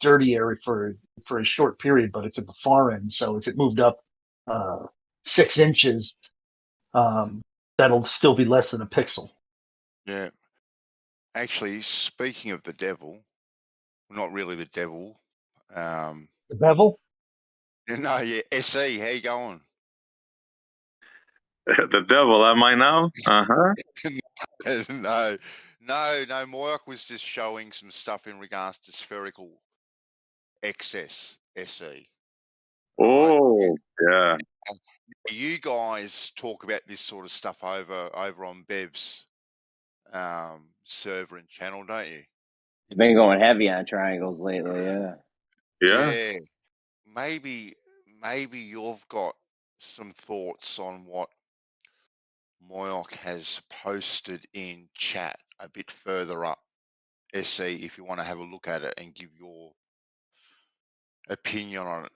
dirty area for a short period, but it's at the far end. So if it moved up 6 inches, that'll still be less than a pixel. Yeah. Actually, speaking of the devil, not really the devil. The bevel? No, yeah, SE, how you going? The devil, am I now? Uh-huh. No, Moyock was just showing some stuff in regards to spherical excess SE. Oh, yeah. You guys talk about this sort of stuff over on Bev's server and channel, don't you? You've been going heavy on triangles lately, yeah. Yeah. Maybe you've got some thoughts on what Moyock has posted in chat a bit further up. SE, if you want to have a look at it and give your opinion on it.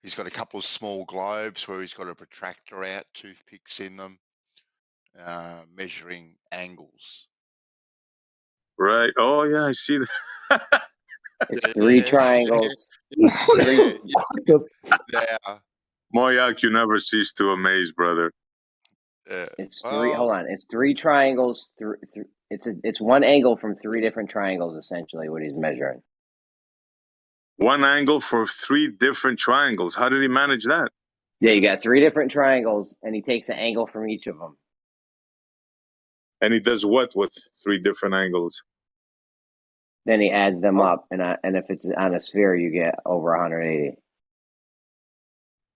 He's got a couple of small globes where he's got a protractor out, toothpicks in them, measuring angles. Right. Oh, yeah, I see that. It's 3 triangles. Yeah. Moyock, you never cease to amaze, brother. It's 3. Hold on. It's 3 triangles. It's one angle from 3 different triangles, essentially, what he's measuring. One angle for 3 different triangles. How did he manage that? Yeah, you got 3 different triangles, and he takes an angle from each of them. And he does what with 3 different angles? Then he adds them up, and if it's on a sphere, you get over 180.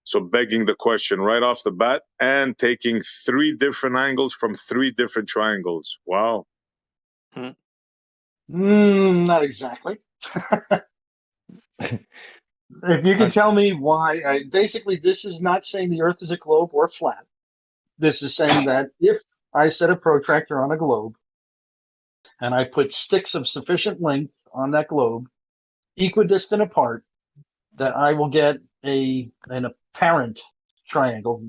So begging the question right off the bat and taking 3 different angles from 3 different triangles. Wow. Not exactly. If you can tell me why, basically this is not saying the Earth is a globe or flat. This is saying that if I set a protractor on a globe and I put sticks of sufficient length on that globe, equidistant apart, that I will get an apparent triangle,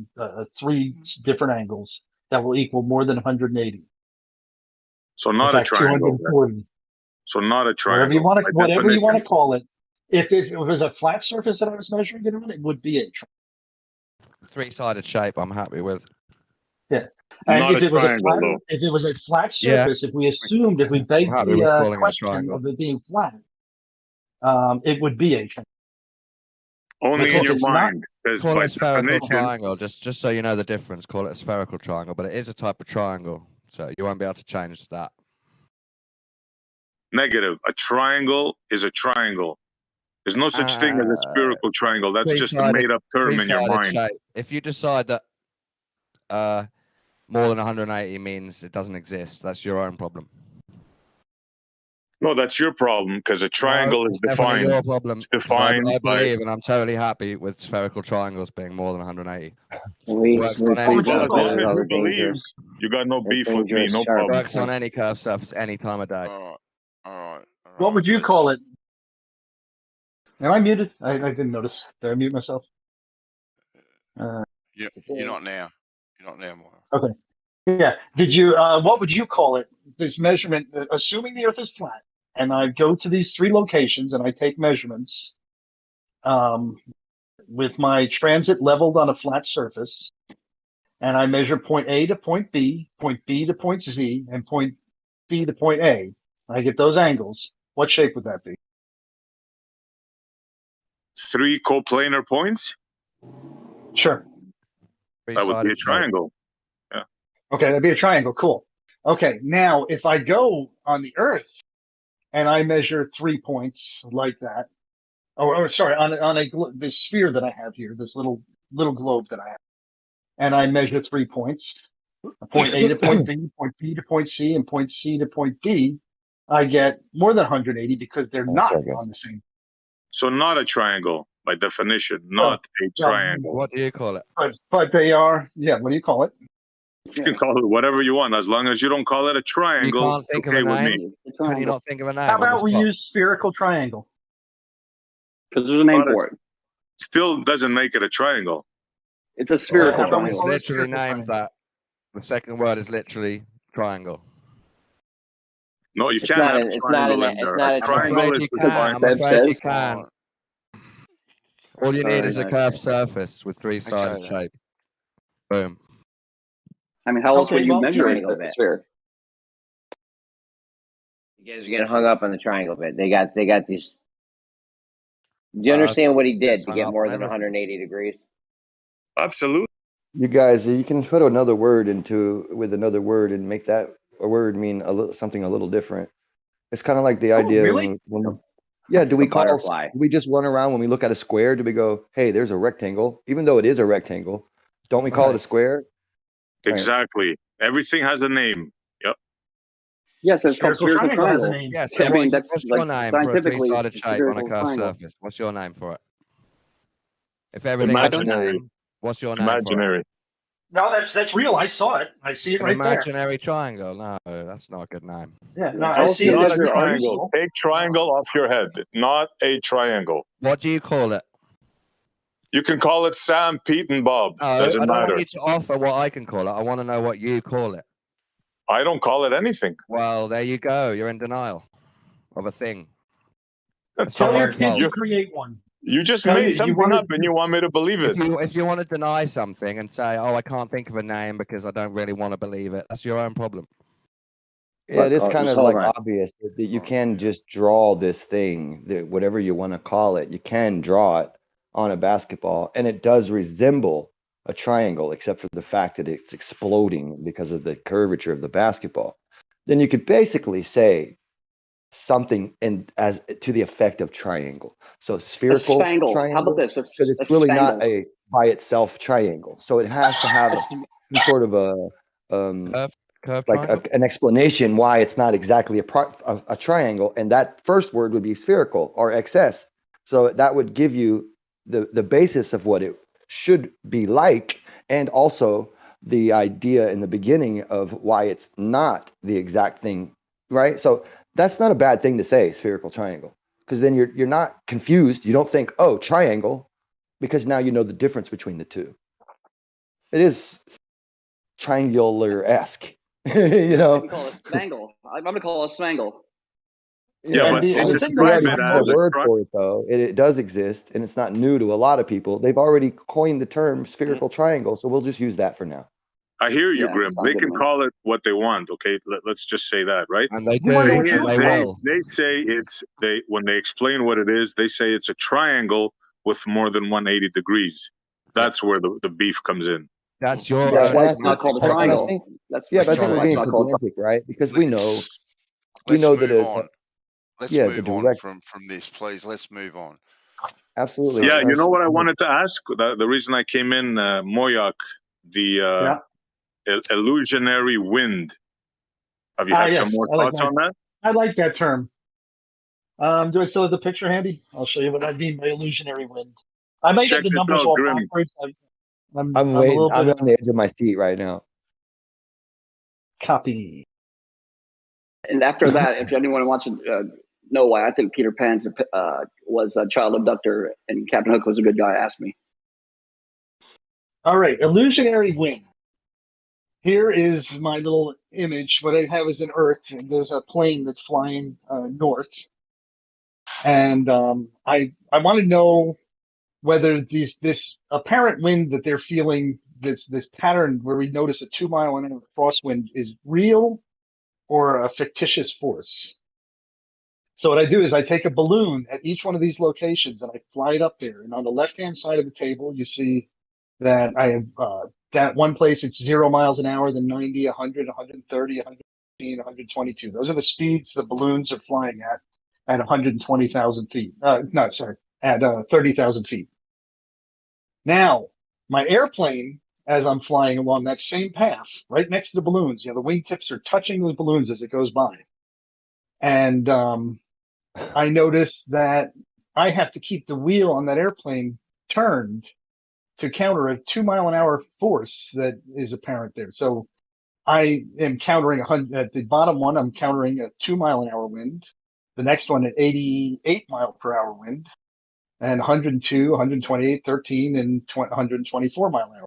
3 different angles that will equal more than 180. So not a triangle. 240. So not a triangle. Whatever you want to call it. If it was a flat surface that I was measuring it on, it would be a triangle. 3-sided shape, I'm happy with. Yeah. And not if it was a flat surface, Yeah. if we begged the question of it being flat, it would be a triangle. Only in your mind. Call it a spherical triangle, just so you know the difference. Call it a spherical triangle, but it is a type of triangle, so you won't be able to change that. Negative. A triangle is a triangle. There's no such thing as a spherical triangle. That's just a made-up term in your mind. Shape. If you decide that more than 180 means it doesn't exist, that's your own problem. No, that's your problem, because a triangle is defined. Your problem. It's defined. I believe, and I'm totally happy with spherical triangles being more than 180. As long as you believe, you got no beef with me, no problem. Works on any curved surface, any time of day. All right. What would you call it? Am I muted? I didn't notice. Did I mute myself? You're not now. You're not now, Moyock. Okay. Yeah. Did you? What would you call it? This measurement, assuming the Earth is flat, and I go to these 3 locations and I take measurements, with my transit leveled on a flat surface, and I measure point A to point B to point Z, and point B to point A. I get those angles. What shape would that be? 3 coplanar points? Sure. That would be a triangle. Yeah. Okay, that'd be a triangle. Cool. Okay, now if I go on the Earth and I measure 3 points like that, sorry, on this sphere that I have here, this little globe that I have, and I measure 3 points, point A to point B, point B to point C, and point C to point D, I get more than 180 because they're not on the same. So not a triangle, by definition, not a triangle. What do you call it? But they are, what do you call it? You can call it whatever you want, as long as you don't call it a triangle. You can't think of a name. Can you not think of a name? How about we use spherical triangle? Because there's a name for it. Still doesn't make it a triangle. It's a spherical triangle. It's literally named that. The second word is literally triangle. No, you It's can't not have an- it's triangle not an- in it's there. not A an- I'm triangle afraid is you Because can. defined. I'm Bev afraid you says. can. All you need is a curved surface with three-sided then. shape. Boom. I mean, how else Okay, would you well, measure Triangle a bit. sphere? You guys are getting hung up on the triangle bit. They got these. Do you understand what he did Gets to hung get up more on than everything. 180 degrees? Absolutely. You guys, you can put another word with another word and make that a word mean something a little different. It's kind of like the idea really? yeah, do we butterfly. do we just run around when we look at a square? Do we go, hey, there's a rectangle, even though it is a rectangle? Don't we call it a square? Right. Exactly. Everything has a name. Yep. Yes, it's called Spherical spherical triangle has a triangle. name. Yeah, so I mean, that's what's like your name for a scientifically, it's three-sided shape on a spherical curved triangle. surface? What's your name for it? If everything has a Imaginary. name, what's your name for it? Imaginary. No, that's real. I saw it. I see it An right there. imaginary triangle. No, that's not a good name. Yeah, no, How I else see do it. you Not It's a measure real. triangle. Take triangle off your head. Not a triangle. What do you call it? You can call it Sam, Pete, and Bob. No, I Doesn't don't want matter. you to offer what I can call it. I want to know what you call it. I don't call it anything. Well, there you go. You're in denial of a thing. Tell your someone's kid fault. to create one. You just Tell made you something wanna- up and you want me to believe it. If you want to deny something and say, "Oh, I can't think of a name because I don't really want to believe it," that's your own problem. Yeah, it is Look, kind just of hold like on. obvious that you can just draw this thing, whatever you want to call it, you can draw it on a basketball, and it does resemble a triangle, except for the fact that it's exploding because of the curvature of the basketball. Then you could basically say something as to the effect of triangle. So A spherical spangle. How triangle, about this? because it's A really not spangle. a by itself triangle. So it has to have some sort of a Curved like triangle. an explanation why it's not exactly a triangle, and that first word would be spherical or XS. So that would give you the basis of what it should be like, and also the idea in the beginning of why it's not the exact thing, right? So that's not a bad thing to say, spherical triangle, because then you're not confused. You don't think, oh, triangle, because now you know the difference between the two. It is triangular-esque. You know, We call it spangle. I'm gonna call it spangle. Yeah, And but the they thing that we I describe already it find have as a most a word for it, though. It does exist, and it's not new to a lot of people. They've already coined the term spherical triangle, so we'll just use that for now. I hear you, Yeah, Grim. sounds They good to can me. call it what they want. Okay, let's just say that, right? And they You wanna do, know what and you they call it? will. They say when they explain what it is, they say it's a triangle with more than 180 degrees. That's where the beef comes in. That's your Yeah, That's own why and I it's not think, semantic called a and I problem. triangle. think, That's yeah, but I That's think your we're why own it's being not called. pedantic, right? Because we know Let's move that on. Let's yeah, the move on direct, from this, please. Let's move on. absolutely. Yeah, you know what I Absolutely. wanted to ask? The reason I came in, Moyock, the illusionary wind. Have you had some yes, more I like thoughts on that? I like that term. Do I still have the picture handy? I'll show you what I mean by illusionary wind. I might have Check the this numbers out, all Grim. backwards. I'm I'm a waiting. little I'm bit on the edge of my seat right now. copy. And after that, if anyone wants to know why I think Peter Pan was a child abductor and Captain Hook was a good guy, ask me. All right, illusionary wind. Here is my little image. What I have is an Earth, and there's a plane that's flying north. And I want to know whether this apparent wind that they're feeling, this pattern where we notice a 2 mile an hour crosswind, is real or a fictitious force. So what I do is I take a balloon at each one of these locations and I fly it up there. And on the left-hand side of the table, you see that I have that one place it's 0 miles an hour, then 90, 100, 130, 115, 122. Those are the speeds the balloons are flying at 120,000 feet. No, sorry, at 30,000 feet. Now, my airplane, as I'm flying along that same path, right next to the balloons, the wingtips are touching those balloons as it goes by. And I noticed that I have to keep the wheel on that airplane turned to counter a 2 mile an hour force that is apparent there. So I am countering at the bottom one, I'm countering a 2 mile an hour wind. The next one at 88 mile per hour wind, and 102, 128, 13, and 124 mile an hour.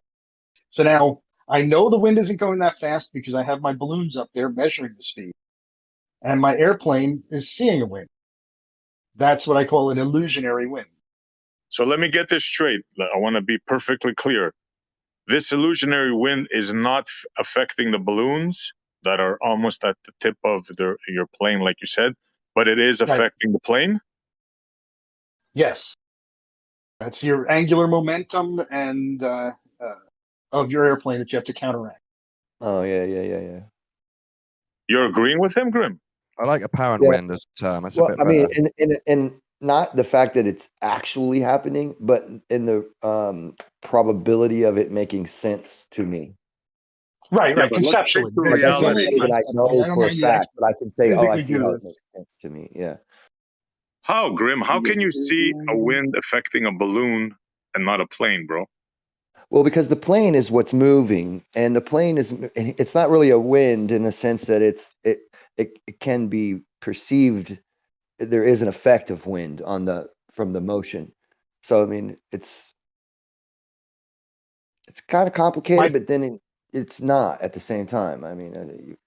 So now I know the wind isn't going that fast because I have my balloons up there measuring the speed. and my airplane is seeing a wind. That's what I call an illusionary wind. So let me get this straight. I want to be perfectly clear. This illusionary wind is not affecting the balloons that are almost at the tip of your plane, like you said, but it is affecting the plane? Yes. That's your angular momentum and of your airplane that you have to counteract. Oh, yeah. You're agreeing with him, Grim? I like apparent Yeah. wind as a term. It's a Well, bit I mean, better. and not the fact that it's actually happening, but in the probability of it making sense to me. Right, Yeah, right. but let's Conceptually. stick to Like I It's can't only reality. a say that I concept. know I don't for a want you to fact, but I can say, oh, I physically see do how it this. makes sense to me. Yeah. How, Grim? How can you see a wind affecting a balloon and not a plane, bro? Well, because the plane is what's moving, and the plane it's not really a wind in the sense that it can be perceived. There is an effect of wind from the motion. So I mean, it's kind of complicated, but then it's not at the same time. I mean,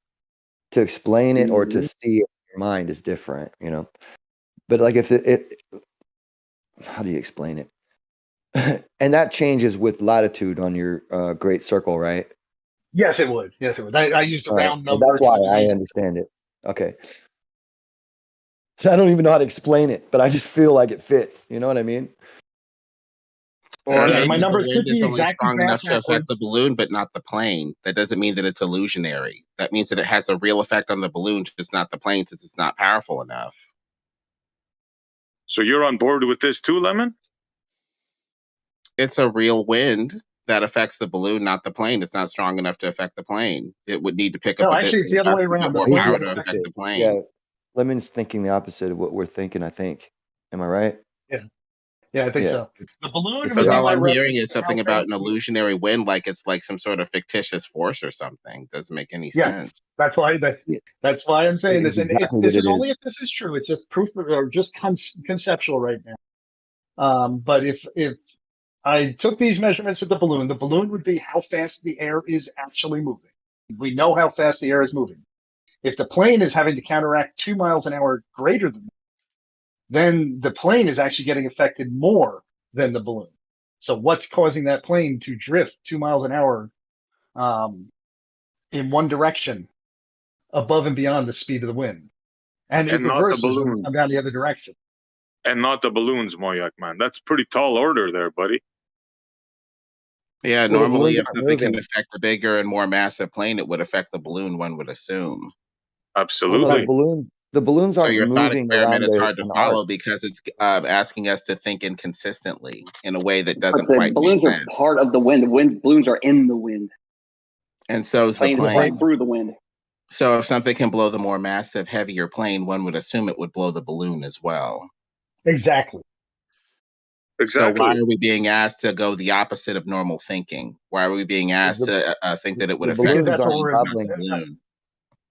to explain it or to see it in your mind is different, you know. But like if how do you explain it? And that changes with latitude on your great circle, right? Yes, it would. Yes, it would. I used a All right, round so number that's to why give an I easy. understand it. Okay. So I don't even know how to explain it, but I just feel like it fits. You know what I mean? Or Yeah, maybe my the numbers wind could is be only exactly strong enough to affect backwards. the balloon, but not the plane. That doesn't mean that it's illusionary. That means that it has a real effect on the balloon, just not the plane, since it's not powerful enough. So you're on board with this too, Lemon? It's a real wind that affects the balloon, not the plane. It's not strong enough to affect the plane. It would need to pick up No, a bit actually, it's the other way a bit around. The more He's plane power the is to affect opposite. the plane. Yeah. Lemon's thinking the opposite of what we're thinking, I think. Am I right? Yeah, I think Yeah. so. The balloon It's would Because be all my I'm hearing reference is to how something about fast an illusionary wind, like it's like some sort of fictitious force or something. Doesn't make any Yes, sense. that's why Yeah, that's why I'm saying it this. is And if exactly what this it is is. only if this is true, it's just proof or just conceptual right now. But if I took these measurements with the balloon would be how fast the air is actually moving. We know how fast the air is moving. If the plane is having to counteract 2 miles an hour greater than that, then the plane is actually getting affected more than the balloon. So what's causing that plane to drift 2 miles an hour in one direction above and beyond the speed of the wind? And it And not the reverses when you come balloons. down the other direction. And not the balloons, Moyock, man. That's pretty tall order there, buddy. Yeah, Well, the normally balloons if aren't something can moving. affect a bigger and more massive plane, it would affect the balloon, one would assume. Well, no, Absolutely. the balloons So aren't your thought moving experiment around is hard to an arc. follow because it's asking us to think inconsistently in a way that But doesn't the quite make balloons are sense. part of the wind. The wind balloons are in the wind. And so is the Plane is plane. flying through the wind. So if something can blow the more massive, heavier plane, one would assume it would blow the balloon as well. Exactly. So why Exactly. are we being asked to go the opposite of normal thinking? Why are we being asked to think that it would The affect Because the balloons that's what aren't plane, we're. but not the traveling. balloon?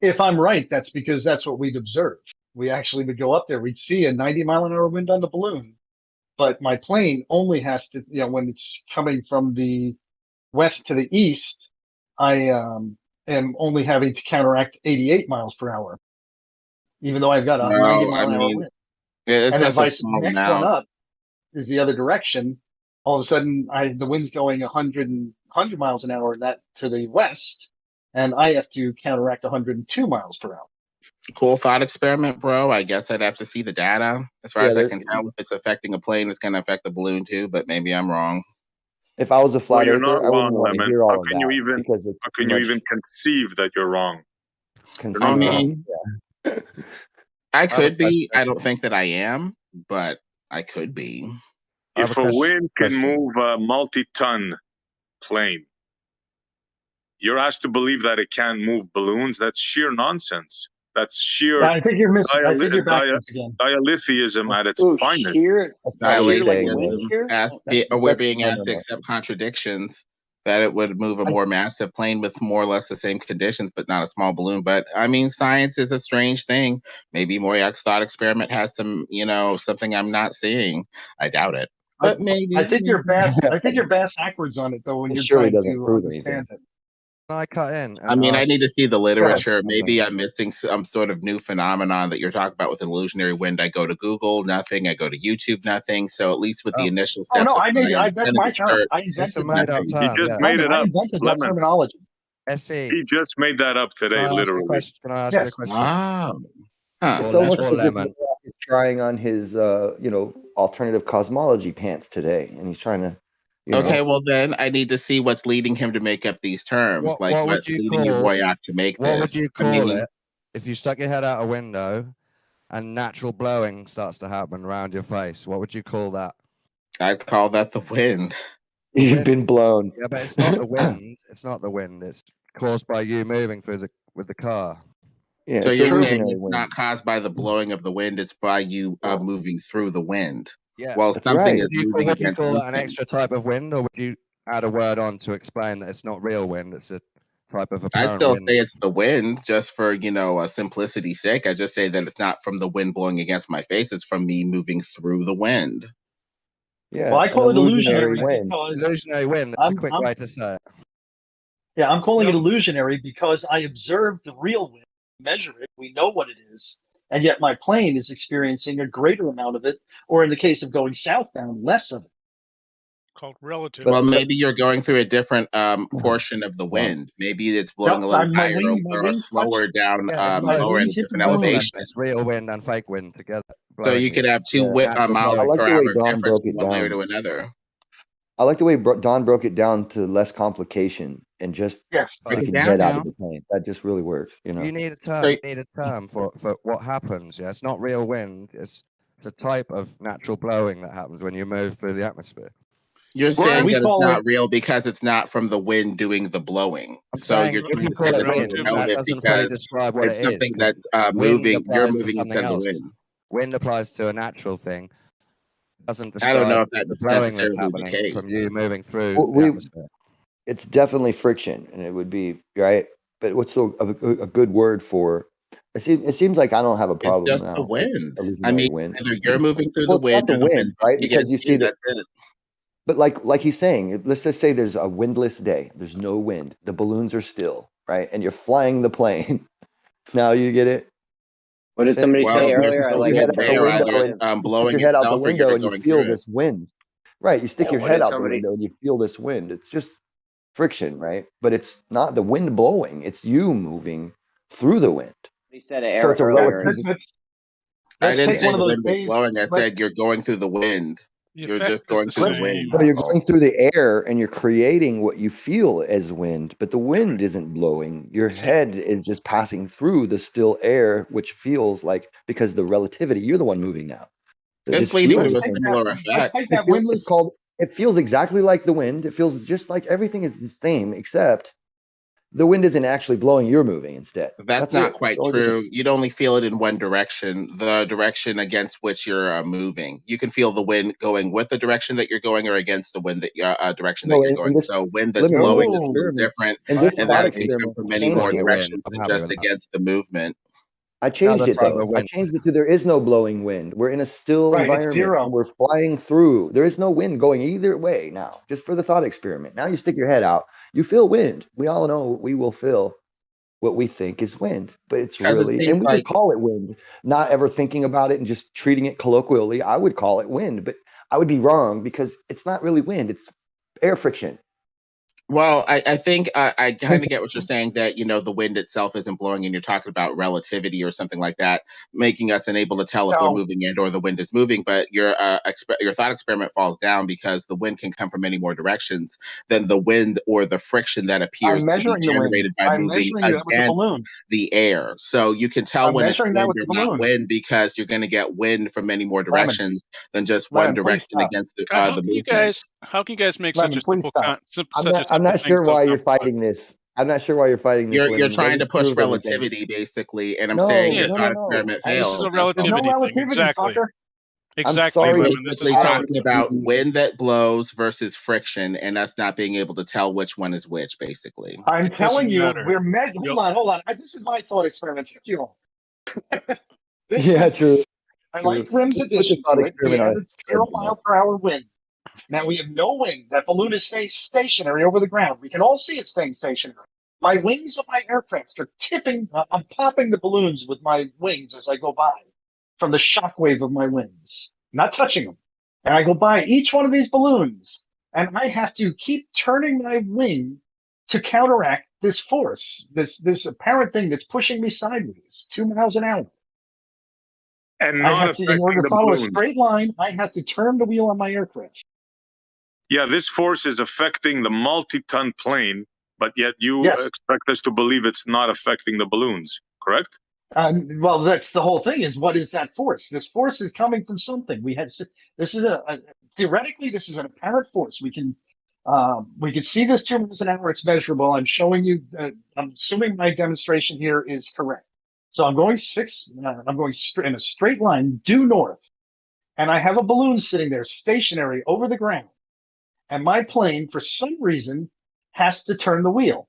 If I'm right, that's because that's what we'd observe. We actually would go up there. We'd see a 90 mile an hour wind on the balloon, but my plane only has to, when it's coming from the west to the east, I am only having to counteract 88 miles per hour, even though I've got a 90 No, I mile an hour mean, wind. it's And then just a vice small next one amount. up is the other direction. All of a sudden, the wind's going 100 miles an hour that to the west, and I have to counteract 102 miles per hour. Cool thought experiment, bro. I guess I'd have to see the data. As far as I Yeah, can tell, if it's affecting a plane, it's going to affect the balloon too, but maybe I'm wrong. if I was a Well, flat you're not earther, I wouldn't wrong, want to Lemon. hear How all of can you that even because it's how too can you even much conceive that you're wrong? You're I not conceit. wrong. mean, Yeah. I I have a could be. I question. don't think that I am, but I could be. I have If a wind can move a multi-ton plane, you're asked to believe that it can't move balloons. That's sheer nonsense. That's sheer I think you're missing. I think you're backwards again. dialetheism at its Ooh, finest. sheer That's not what he's like saying. wind Dilatation. shear? We're being No, asked to no. accept contradictions. That it would move a more massive plane with more or less the same conditions, but not a small balloon. But I mean, science is a strange thing. Maybe Moyock's thought experiment has some, something I'm not seeing. I doubt it, but maybe. I think you're bass backwards on it though when It you're surely trying doesn't to prove anything. understand it. Can I cut in? I mean, I need to see the literature. something? Maybe I'm missing some sort of new phenomenon that you're talking about with illusionary wind. I go to Google, nothing. I go to YouTube, nothing. So at least with the initial Oh steps no, of I made it. That's my term. research, I It's a invented made that. up He term. just Yeah. made it I up. invented that Lemon. terminology. SE. He just made that up today, Can I ask you a literally. question? Can I ask you a question? Oh, huh. It's Or almost or as if lemon. he's trying on his, alternative cosmology pants today, and he's trying to, Okay, well then I need to see what's leading him to make up these terms. What would What's you leading you, call? Moyock, to make What would this? you I call mean, it if you stuck your head out a window and natural blowing starts to happen around your face? What would you call that? I'd call that the wind. You've been blown. Yeah, but it's not the wind. It's not the wind. It's caused by you moving through with the car. Yeah, So it's you're saying illusionary it's wind. not caused by the blowing of the wind; it's by you moving through the wind. Yeah. Well, That's something right. is moving Would you against call that an movement. extra type of wind, or would you add a word on to explain that it's not real wind? It's a type of I apparent still wind. say it's the wind, just for simplicity's sake. I just say that it's not from the wind blowing against my face; it's from me moving through the wind. Yeah. Well, I call it illusionary wind. because Illusionary wind. That's a quick way to say it. Yeah, I'm calling it illusionary because I observe the real wind, measure it, we know what it is, and yet my plane is experiencing a greater amount of it, or in the case of going southbound, less of it. Called relative. Well, maybe you're going through a different portion of the wind. Maybe it's blowing a little my higher or slower down, lower at a different elevation. It's real wind and fake wind together. So you could have two miles I like per the hour way Don difference broke it from one layer down. to another. I like the way Don broke it down to less complication and just sticking your head out of the plane. That just really works. You need a term. You need a term for what happens. Yeah, it's not real wind. It's a type of natural blowing that happens when you move through the atmosphere. You're saying that it's not real because it's not from the wind doing the blowing. So you're trying to say that it's relative because describe what it's it is. something that's moving. You're moving instead of the wind. Wind applies to a natural thing. Doesn't describe I don't know if that's the blowing that's necessarily the happening case. from you moving through the atmosphere. It's definitely friction, and it would be right. But what's a good word for? It seems like I don't have a problem. It's just now the wind. I I mean, wind. either you're moving through Well, the it's not wind the or the wind, wind's right? moving Because you against see you. that. That's it. But like he's saying, let's just say there's a windless day. There's no wind. The balloons are still, right? And you're flying the plane. Now you get it? What did somebody say earlier? I like your head out the window and you stick your head out the window and you feel this wind. Right. You stick your head out the window and you feel this wind. It's just friction, right? But it's not the wind blowing. It's you moving through the wind. He said So it's a relative. I didn't say the wind was blowing. I said you're going through the wind. You're just going through the wind. So you're going through the air and you're creating what you feel as wind, but the wind isn't blowing. Your head is just passing through the still air, which feels like, because the relativity, you're the one moving now. It's leading to a similar effect. It feels exactly like the wind. It feels just like everything is the same, except the wind isn't actually blowing, you're moving instead. That's not quite true. You'd only feel it in one direction, the direction against which you're moving. You can feel the wind going with the direction that you're going or against the wind that direction that you're going. So wind that's blowing is a little different, and that can come from many more directions than just against the movement. I changed it though. I changed it to there is no blowing wind. We're in a still environment and we're flying through. There is no wind going either way now, just for the thought experiment. Now you stick your head out, you feel wind. We all know we will feel what we think is wind, but it's really, and we would call it wind, not ever thinking about it and just treating it colloquially. I would call it wind, but I would be wrong because it's not really wind. It's air friction. Well, I think I kind of get what you're saying, that, the wind itself isn't blowing and you're talking about relativity or something like that, making us unable to tell if we're moving and or the wind is moving. But your thought experiment falls down because the wind can come from many more directions than the wind or the friction that appears to be generated by moving against the air. So you can tell when it's wind or not wind because you're going to get wind from many more directions than just one direction against the movement. How can you guys make such a simple I'm not sure why you're fighting this. I'm not sure why you're fighting this. You're trying to push relativity, basically, and I'm saying your thought experiment fails. This is a relativity thing, exactly. I'm sorry. We're basically talking about wind that blows versus friction, and us not being able to tell which one is which, basically. I'm telling you, we're measuring. Hold on. This is my thought experiment. Fuck you all. Yeah, true. I like Grimm's addition to it. We added 0 mile per hour wind. Now we have no wind. That balloon is staying stationary over the ground. We can all see it staying stationary. My wings of my aircraft are tipping. I'm popping the balloons with my wings as I go by from the shockwave of my wings, not touching them. And I go by each one of these balloons, and I have to keep turning my wing to counteract this force, this apparent thing that's pushing me sideways, 2 miles an hour. And I not have to, in affecting order to the follow a balloons. straight line, I have to turn the wheel on my aircraft. Yeah, this force is affecting the multi-ton plane, but yet you expect us to believe it's not affecting the balloons, correct? Well, that's the whole thing. Is what is that force? This force is coming from something. This is theoretically this is an apparent force. We can see this 2 miles an hour. It's measurable. I'm showing you. I'm assuming my demonstration here is correct. So I'm going in a straight line due north, and I have a balloon sitting there stationary over the ground, and my plane for some reason has to turn the wheel.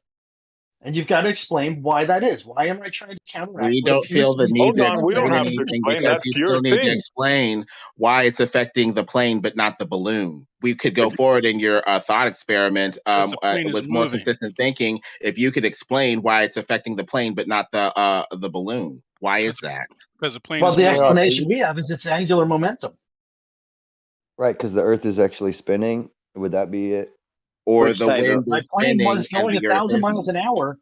And you've got to explain why that is. Why am I trying to counteract? We don't feel the need to explain anything because you still need to explain why it's affecting the plane but not the balloon. We could go forward in your thought experiment with more consistent thinking if you could explain why it's affecting the plane but not the balloon. Why is that? Because the plane well, the explanation we have is its angular momentum. Right, because the Earth is actually spinning. Would that be it? Or the wind my is plane spinning was and going the 1,000 Earth miles an hour,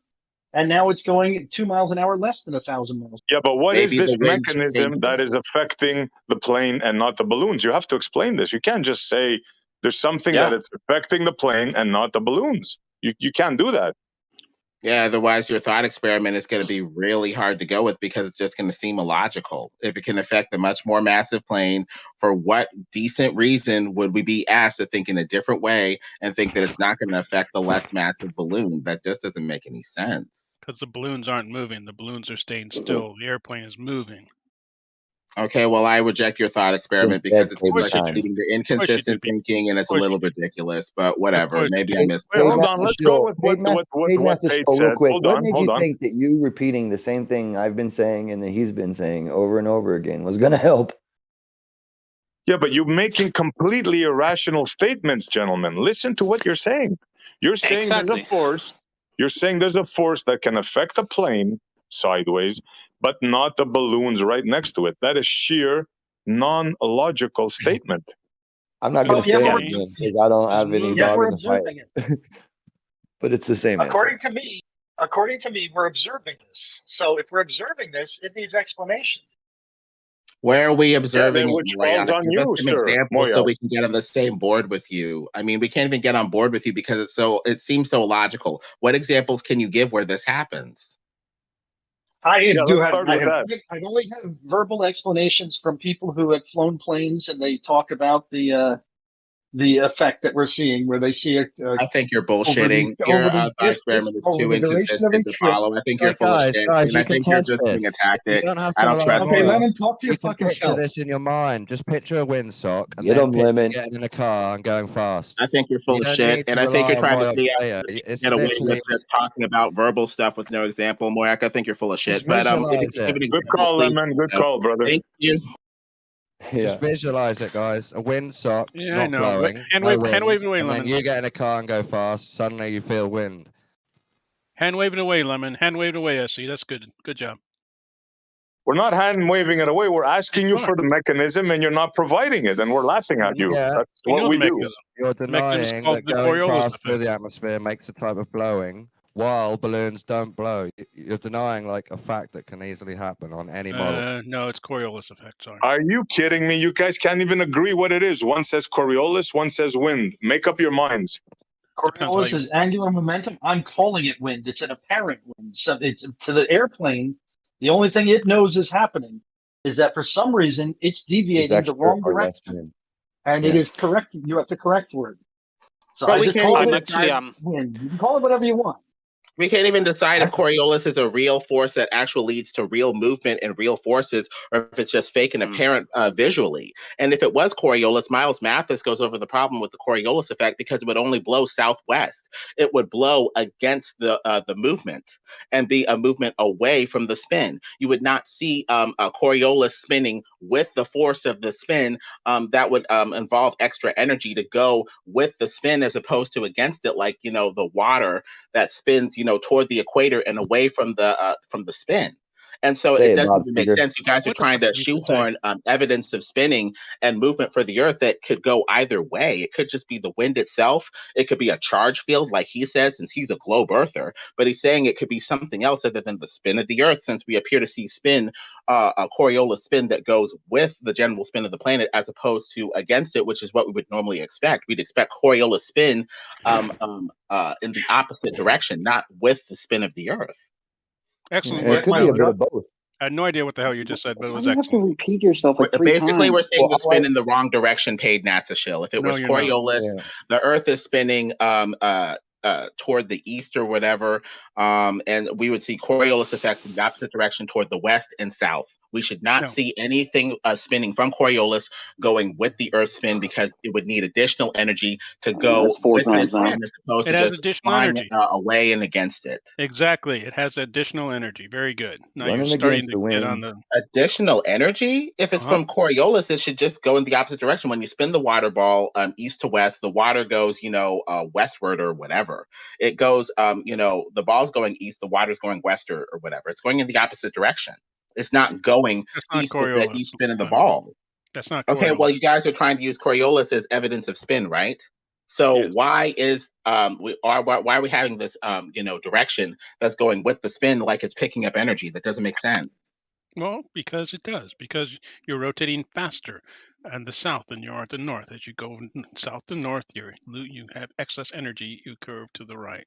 and now it's going 2 miles an hour less than 1,000 miles. Yeah, but what is Maybe this the wind mechanism that is affecting the plane and not the balloons? You have to explain this. You can't just say there's something that it's affecting the plane and not the balloons. You can't do that. Yeah, otherwise your thought experiment is going to be really hard to go with because it's just going to seem illogical. If it can affect a much more massive plane, for what decent reason would we be asked to think in a different way and think that it's not going to affect the less massive balloon? That just doesn't make any sense. Because the balloons aren't moving. The balloons are staying still. The airplane is moving. Okay, well, I reject your thought experiment because it seems like it's leading to inconsistent thinking and it's a little ridiculous, but whatever. Maybe I missed Wait, hold on. Let's go with what Tate said. Real quick, Hold what on, made hold you on. think that you repeating the same thing I've been saying and that he's been saying over and over again was going to help? Yeah, but you're making completely irrational statements, gentlemen. Listen to what you're saying. You're saying there's a force. You're saying there's a force that can affect a plane sideways, but not the balloons right next to it. That is sheer non-logical statement. I'm not going to say it again because I don't have any dog in the fight. But it's the same According to me, we're observing this. So if we're observing this, it needs explanation. Where are we observing it? Which falls on you, some sir. examples so we can get on the same board with you. I mean, we can't even get on board with you because it seems so illogical. What examples can you give where this happens? I only have verbal explanations from people who have flown planes, and they talk about the effect that we're seeing, where they see it. I think you're bullshitting. Your thought experiment is too inconsistent to follow. I think you're full of shit, and I think you're just being a tactic. I don't trust you. Let him talk to your fucking picture self. this in your mind. Just picture a windsock and Get then Lemon. getting in a car and going fast. I think you're full of shit, and I think you're trying to get away with just talking about verbal stuff with no example. Moyock, I think you're full of shit. But good call, Lemon. Good call, brother. Thank you. Just visualize it, guys. A windsock, I know. blowing. Hand wave it away, and Lemon. then you get in a car and go fast. Suddenly you feel wind. Hand wave it away, Lemon. Hand wave it away, SE. That's good. Good job. We're not hand waving it away. We're asking you for the mechanism, and you're not providing it, and we're laughing at you. Yeah. That's what we do. You're denying that going fast through the atmosphere makes a type of blowing, while balloons don't blow. You're denying like a fact that can easily happen on any model. No, it's Coriolis effect. Sorry. Are you kidding me? You guys can't even agree what it is. One says Coriolis, one says wind. Make up your minds. Coriolis is angular momentum. I'm calling it wind. It's an apparent wind. So it's to the airplane. The only thing it knows is happening is that for some reason it's deviating the wrong direction, and it is correct. You have to correct for it. So I just call it wind. You can call it whatever you want. We can't even decide if Coriolis is a real force that actually leads to real movement and real forces, or if it's just fake and apparent visually. And if it was Coriolis, Miles Mathis goes over the problem with the Coriolis effect because it would only blow southwest. It would blow against the movement and be a movement away from the spin. You would not see a Coriolis spinning with the force of the spin. That would involve extra energy to go with the spin as opposed to against it, like, the water that spins, toward the equator and away from the spin. And so Say it it, doesn't Bob even make Seger. sense. You guys are What the trying fuck to did you just say? shoehorn evidence of spinning and movement for the Earth that could go either way. It could just be the wind itself. It could be a charge field, like he says, since he's a globe earther. But he's saying it could be something else other than the spin of the Earth, since we appear to see spin, a Coriolis spin that goes with the general spin of the planet as opposed to against it, which is what we would normally expect. We'd expect Coriolis spin in the opposite direction, not with the spin of the Earth. Excellent It work, could be a Tyler. bit of both. I had no idea what the hell you just said, but it Why was do you have to excellent. repeat yourself like 3 Basically, times? we're saying the Well, spin in the wrong direction paid NASA shill. If it No, was you're not. Coriolis, Yeah. the Earth is spinning toward the east or whatever, and we would see Coriolis effect in the opposite direction toward the west and south. We should not No. see anything spinning from Coriolis going with the Earth spin, because it would need additional energy to go That's 4 with times its now. spin, as opposed It to has just additional flying energy. away and against it. Exactly. It has additional energy. Very good. Now Running you're starting against to the get wind. on the. Additional energy? If it's from Coriolis, it should just go in the opposite direction. When you spin the water ball east to west, the water goes, westward or whatever. It goes, the ball's going east, the water's going west or whatever. It's going in the opposite direction. It's not going That's not east with the Coriolis. east spin of the ball. That's not Okay, Coriolis. well, you guys are trying to use Coriolis as evidence of spin, right? So Yes. why are we having this direction that's going with the spin, like it's picking up energy? That doesn't make sense. Well, because it does. Because you're rotating faster in the south than you are at the north. As you go south to north, you have excess energy. You curve to the right.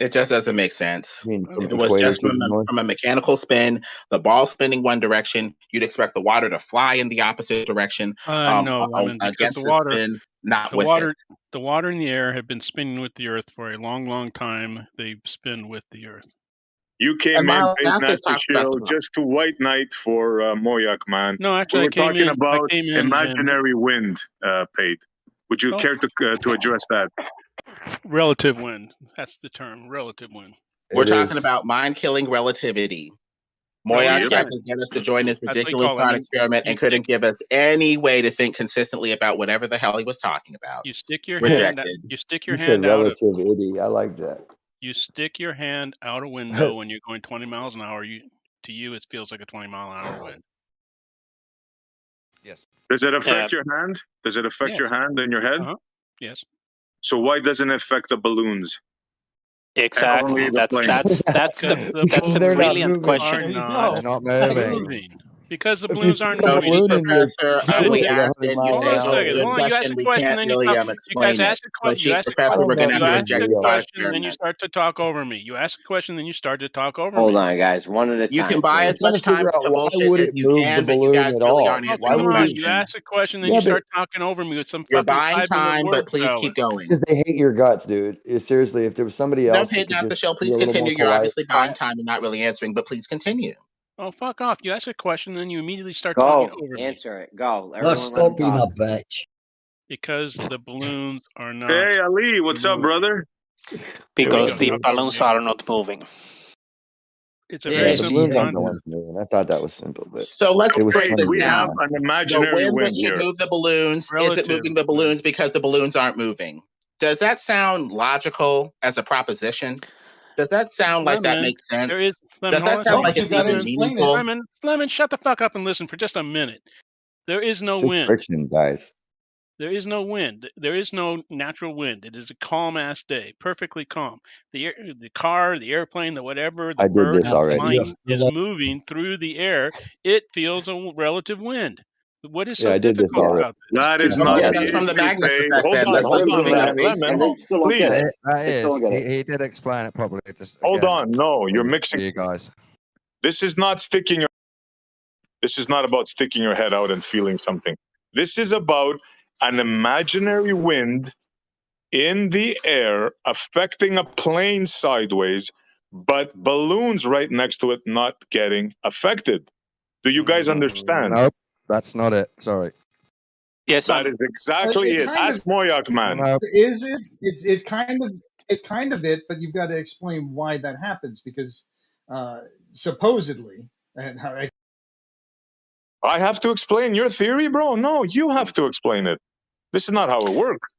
It just doesn't make sense. I mean, from If it was equator just to the north. from a mechanical spin, the ball spinning one direction, you'd expect the water to fly in the opposite direction. No, Lemon, because against the water, spin, not the with water, it. the water and the air have been spinning with the Earth for a long, long time. They spin with the Earth. You came And in, Miles paid Mathis NASA talks about shield the- just to white knight for Moyock, man. No, actually, We I were came talking in. about I came in imaginary wind, paid. Would you Oh. care to address that? Relative wind. That's the term. Relative wind. We're It talking is. about mind-killing relativity. Oh, Moyock yeah. tried to get us to join his That's what you ridiculous call it. thought You experiment and couldn't give us any way to think consistently about whatever the hell he was talking about. You stick your hand. Rejected. You stick your You said hand out. relativity. I like that. You stick your hand out a window when you're going 20 miles an hour. To you, it feels like a 20-mile-an-hour wind. Yes. Does it affect your hand? Does it affect your hand and your head? Yes. So why doesn't it affect the balloons? Exactly. That's the brilliant question. They're not moving. Because the If balloons you aren't see a moving. balloon in your we at asked 100 and you miles say, an Hold on a hour, second. good Hold on. You ask question. a We question, can't then you really talk. You explain guys it. ask a So, question. You ask a Professor, don't we're know going to if have to you it's ask reject a your real. question, then you experiment. start to talk over me. You ask a question, then you start to talk over Hold me. on, guys. One at a time. You can buy please. as Trying to much time figure out to why bullshit would as it you move the can, but you balloon guys at really all? aren't Oh, answering Why the come would on. we? You question. ask a question, then Yeah, you but start talking over me with some You're fucking buying 5-minute time, word but please salad. keep going. because they hate your guts, dude. Seriously, if there was somebody No, else that paid could Master just Shell, be please a little more continue. You're polite. obviously buying time and not really answering, but please continue. Oh, fuck off. You ask a question, then you immediately start Go. talking over me. Answer it. Go. Let's Everyone let him stop being a talk. bitch. Because the balloons are not. Hey, Ali, what's up, brother? Because Here we the go. balloons are not moving. It's a Yeah, very the Yes, simple balloons aren't yeah. the concept. ones moving. I thought that was simple, but So let's it was break funny. this We have down. an The imaginary wind that wind should here. move the balloons isn't moving the balloons because the balloons aren't moving. Does that sound logical as a proposition? Does that sound like that makes sense? There is, Does that sound like it's even meaningful? Lemon, shut the fuck up and listen for just a minute. There is no It's just wind. friction, guys. There is no wind. There is no natural wind. It is a calm ass day, perfectly calm. The car, the airplane, the whatever, the I did bird this already. flying is moving through the air. It feels a relative wind. What is so Yeah, I did this difficult already. about this? That is not Yeah, the that's from the issue, Magnus Paige. effect. Hold Then on, that's like hold on, moving a man. baseball. Lemon, They still don't please. get it. That They still is. don't get it. He did explain it properly. Just Hold again, on. No, you're mixing. for you guys. This is not sticking your. This is not about sticking your head out and feeling something. This is about an imaginary wind in the air affecting a plane sideways, but balloons right next to it not getting affected. Do you guys understand? Nope, that's not it. Sorry. Yes, That is exactly it. Ask Moyock, man. Nope. Is it? It's kind of it, but you've got to explain why that happens because supposedly, and how I have to explain your theory, bro? No, you have to explain it. This is not how it works.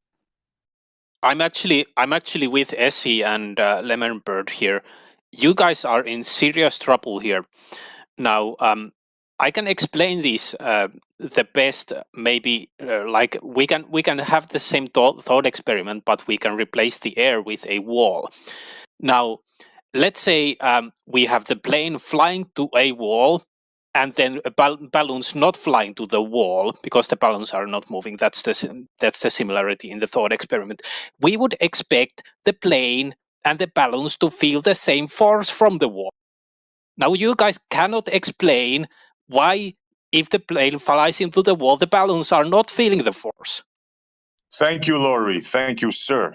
I'm actually with Essie and Lemon Bird here. You guys are in serious trouble here. Now, I can explain this the best. Maybe like we can have the same thought experiment, but we can replace the air with a wall. Now, let's say we have the plane flying to a wall, and then balloons not flying to the wall because the balloons are not moving. That's the similarity in the thought experiment. We would expect the plane and the balloons to feel the same force from the wall. Now you guys cannot explain why, if the plane flies into the wall, the balloons are not feeling the force. Thank you, Laurie. Thank you, sir.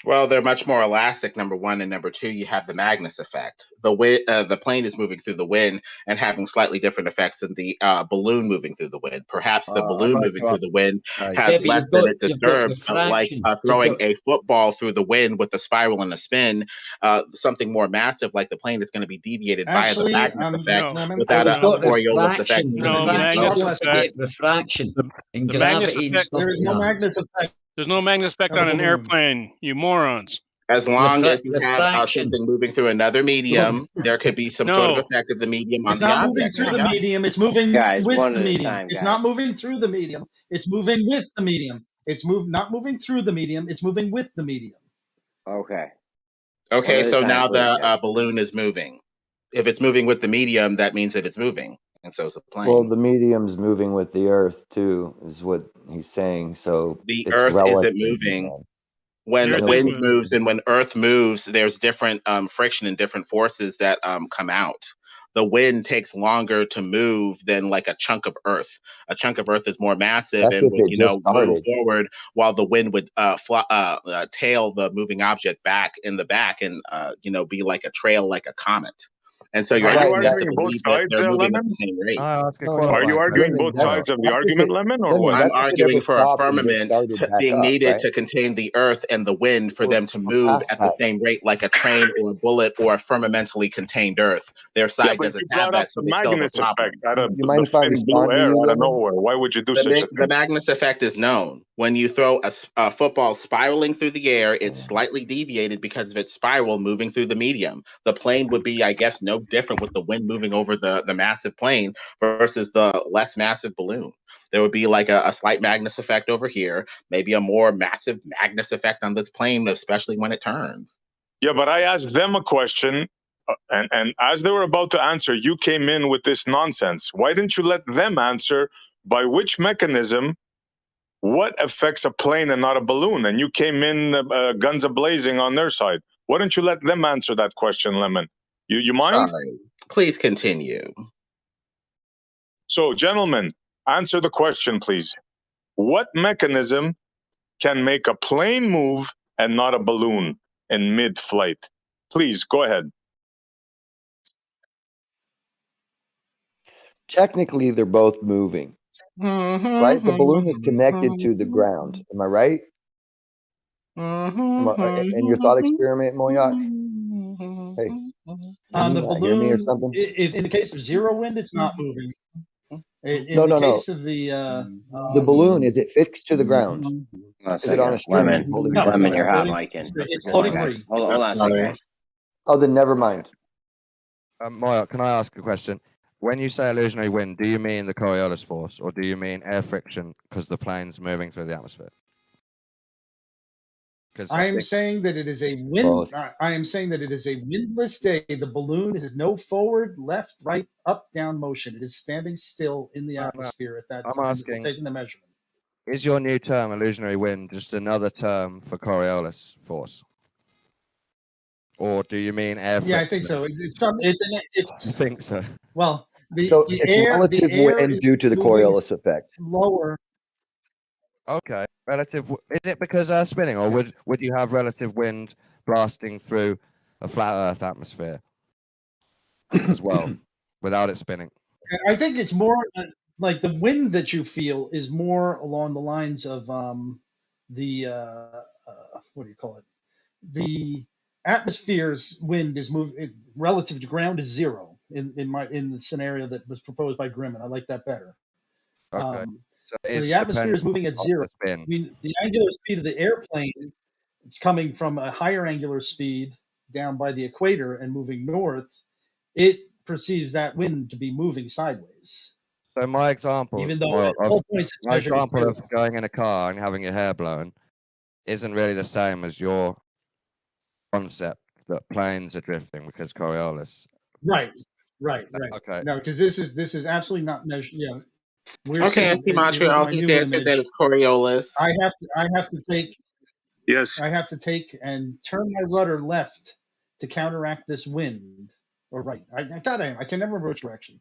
Well, they're much more elastic, number one, and number two, you have the Magnus effect. The plane is moving through the wind and having slightly different effects than the balloon moving through the wind. Perhaps the balloon moving through the wind has less than it disturbs, like throwing a football through the wind with a spiral and a spin, something more massive like the plane is going to be deviated by the Magnus effect without a Coriolis effect. Refraction. In the gravity, there is no Magnus effect. There's no Magnus effect on an airplane, you morons. As long as you have something moving through another medium, there could be some sort of effect of the medium on the object. It's not moving through the medium. It's moving with the medium. It's not moving through the medium. It's moving with the medium. It's not moving through the medium. It's moving with the medium. Okay. Okay, so now the balloon is moving. If it's moving with the medium, that means that it's moving, and so is the plane. Well, the medium's moving with the Earth too, is what he's saying. So the Earth isn't moving. When the wind moves and when Earth moves, there's different friction and different forces that come out. The wind takes longer to move than like a chunk of Earth. A chunk of Earth is more massive and would, move forward, while the wind would tail the moving object back in the back and be like a trail, like a comet. And so you're asking us to believe that they're moving at the same rate. Are you arguing both sides of the argument, Lemon, or what? I'm arguing for a firmament being needed to contain the Earth and the wind for them to move at the same rate, like a train or a bullet or a firmamentally contained Earth. Their side doesn't have that, so they still have a problem. You mind if I respond to you? Out of nowhere. Why would you do such a thing? The Magnus effect is known. When you throw a football spiraling through the air, it's slightly deviated because of its spiral moving through the medium. The plane would be, I guess, no different with the wind moving over the massive plane versus the less massive balloon. There would be like a slight Magnus effect over here, maybe a more massive Magnus effect on this plane, especially when it turns. Yeah, but I asked them a question, and as they were about to answer, you came in with this nonsense. Why didn't you let them answer by which mechanism, what affects a plane and not a balloon? And you came in guns a-blazing on their side. Why don't you let them answer that question, Lemon? You mind? Sorry. Please continue. So, gentlemen, answer the question, please. What mechanism can make a plane move and not a balloon in mid-flight? Please, go ahead. Technically, they're both moving. Right? The balloon is connected to the ground. Am I right? In your thought experiment, Moyock? Hey, the balloon, hear me or something? In the case of zero wind, it's not moving. No. The balloon, is it fixed to the ground? Is it on a string? Lemon, you're hot micing. Hold on a second, guys. Oh, then never mind. Moyock, can I ask a question? When you say illusionary wind, do you mean the Coriolis force, or do you mean air friction because the plane's moving through the atmosphere? I am saying that it is a wind. I am saying that it is a windless day. The balloon is no forward, left, right, up, down motion. It is standing still in the atmosphere at that time. I'm asking, taking the measurement. Is your new term illusionary wind just another term for Coriolis force? Or do you mean air friction? Yeah, I think so. I think so. Well, it's relative wind due to the Coriolis effect. Lower. Okay, relative. Is it because Earth's spinning, or would you have relative wind blasting through a flat Earth atmosphere as well, without it spinning? I think it's more like the wind that you feel is more along the lines of the what do you call it? The atmosphere's wind is moving relative to ground is zero in the scenario that was proposed by Grimm, and I like that better. Okay. So the atmosphere is moving at zero. The I mean, the angular speed of the airplane is coming from a higher angular speed down by the equator and moving north. It perceives that wind to be moving sideways. So my example, Even though at all points it's my measured example zero. of going in a car and having your hair blown isn't really the same as your concept that planes are drifting because Coriolis. Right. Okay. No, because this is absolutely not measured. Yeah, we're Okay, I seeing. see If you look at Montreal. my He's new answered that image, it's Coriolis. I have to take. Yes. I have to take and turn my rudder left to counteract this wind, or right. I thought I can never remember which direction,